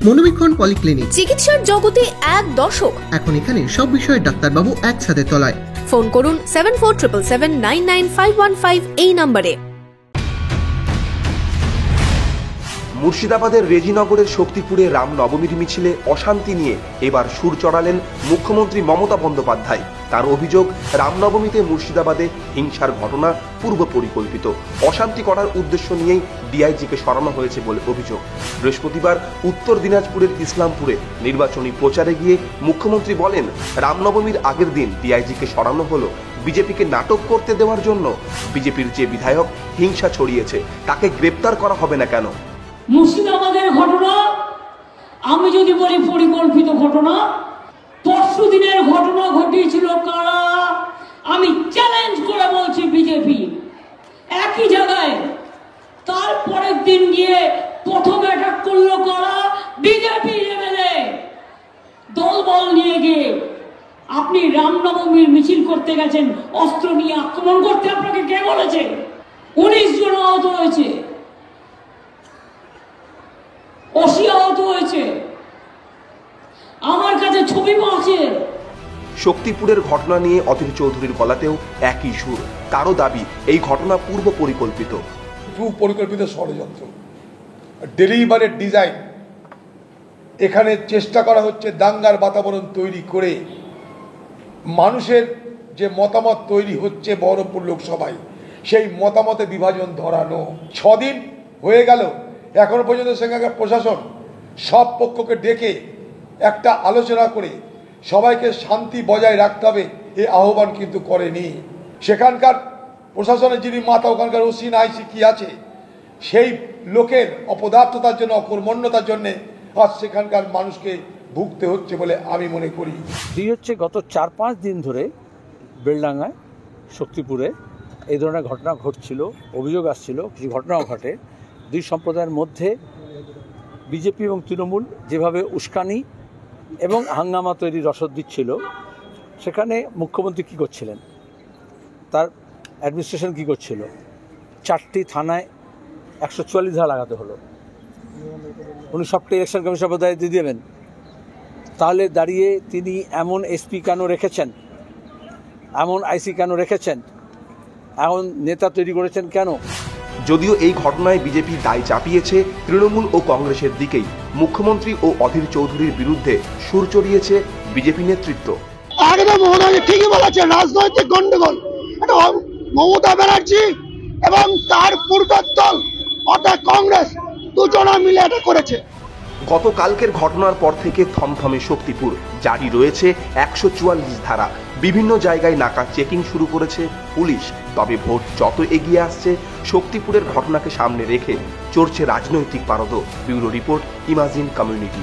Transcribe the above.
মনোবীক্ষণ polyclinic, চিকিৎসার জগতে এক দশক। এখন এখানে সব বিষয়ে ডাক্তারবাবু একসাথে তলায়। ফোন করুন 7477799515 এই নম্বরে। মুর্শিদাবাদের রেজিনগরের শক্তিপুরে রামনবমীর মিছিলে অশান্তি নিয়ে এবার সুর চড়ালেন মুখ্যমন্ত্রী মমতা বন্দ্যোপাধ্যায়। তার অভিযোগ, রামনবমীতে মুর্শিদাবাদে হিংসার ঘটনা পূর্ব পরিকল্পিত। অশান্তি করার উদ্দেশ্য নিয়েই ডিআইজিকে সরানো হয়েছে বলে অভিযোগ। বৃহস্পতিবার উত্তর দিনাজপুরের ইসলামপুরে নির্বাচনী প্রচারে গিয়ে মুখ্যমন্ত্রী বলেন, রামনবমীর আগের দিন ডিআইজিকে সরানো হলো বিজেপিকে নাটক করতে দেওয়ার জন্য। বিজেপির যে বিধায়ক হিংসা ছড়িয়েছে তাকে গ্রেপ্তার করা হবে না কেন? মুর্শিদাবাদের ঘটনা আমি যদি বলি পরিকল্পিত ঘটনা, পরশু দিনের ঘটনা ঘটিয়েছিল কারা? আমি চ্যালেঞ্জ করে বলছি বিজেপি। একই জায়গায় তারপরের দিন গিয়ে প্রথম অ্যাটাক করলো কারা? বিজেপি এমএলএ দলবল নিয়ে গিয়ে। আপনি রামনবমীর মিছিল করতে গেছেন, অস্ত্র নিয়ে আক্রমণ করতে আপনাকে কে বলেছে? 19 জন আহত হয়েছে, 80 আহত হয়েছে, আমার কাছে ছবি আছে। শক্তিপুরের ঘটনা নিয়ে অধীর চৌধুরীর গলাতেও একই সুর। তারও দাবি, এই ঘটনা পূর্ব পরিকল্পিত। সুপরিকল্পিত ষড়যন্ত্র, ডেলিভারেড ডিজাইন। এখানে চেষ্টা করা হচ্ছে দাঙ্গার বাতাবরণ তৈরি করে মানুষের যে মতামত তৈরি হচ্ছে বহরমপুর লোকসভায়, সেই মতামতে বিভাজন ধরানো। 6 দিন হয়ে গেল, এখনো পর্যন্ত সেখানকার প্রশাসন সব পক্ষকে ডেকে একটা আলোচনা করে সবাইকে শান্তি বজায় রাখতে হবে এই আহ্বান কিন্তু করেনি। সেখানকার প্রশাসনের যিনি মাথা, ওখানকার ওসি না আইসি কি আছে, সেই লোকের অপদার্থতার জন্য, অকর্মণ্যতার জন্যে আজ সেখানকার মানুষকে ভুগতে হচ্ছে বলে আমি মনে করি। হচ্ছে গত 4-5 দিন ধরে বেলডাঙ্গায়, শক্তিপুরে এই ধরনের ঘটনা ঘটছিল, অভিযোগ আসছিল, কিছু ঘটনাও ঘটে। দুই সম্প্রদায়ের মধ্যে বিজেপি এবং তৃণমূল যেভাবে উস্কানি এবং হাঙ্গামা তৈরির রসদ দিচ্ছিল, সেখানে মুখ্যমন্ত্রী কী করছিলেন, তার অ্যাডমিনিস্ট্রেশন কী করছিল? 4টি থানায় 144 ধারা লাগাতে হলো। উনি সবটা ইলেকশন কমিশন দায়িত্ব দিয়ে দেবেন। তাহলে দাঁড়িয়ে তিনি এমন এসপি কেন রেখেছেন, এমন আইসি কেন রেখেছেন, এমন নেতা তৈরি করেছেন কেন? যদিও এই ঘটনায় বিজেপি দায় চাপিয়েছে তৃণমূল ও কংগ্রেসের দিকেই, মুখ্যমন্ত্রী ও অধীর চৌধুরীর বিরুদ্ধে সুর চড়িয়েছে বিজেপি নেতৃত্ব। একদম মমতাজি ঠিকই বলেছে, রাজনৈতিক গন্ডগোল। মমতা ব্যানার্জি এবং তার পূর্বোত্তর অর্থাৎ কংগ্রেস দুজনা মিলে এটা করেছে। গতকালকের ঘটনার পর থেকে থমথমে শক্তিপুর। জারি রয়েছে 144 ধারা। বিভিন্ন জায়গায় নাকা চেকিং শুরু করেছে পুলিশ। তবে ভোট যত এগিয়ে আসছে, শক্তিপুরের ঘটনাকে সামনে রেখে চড়ছে রাজনৈতিক পারদ। Bureau report, imagine community.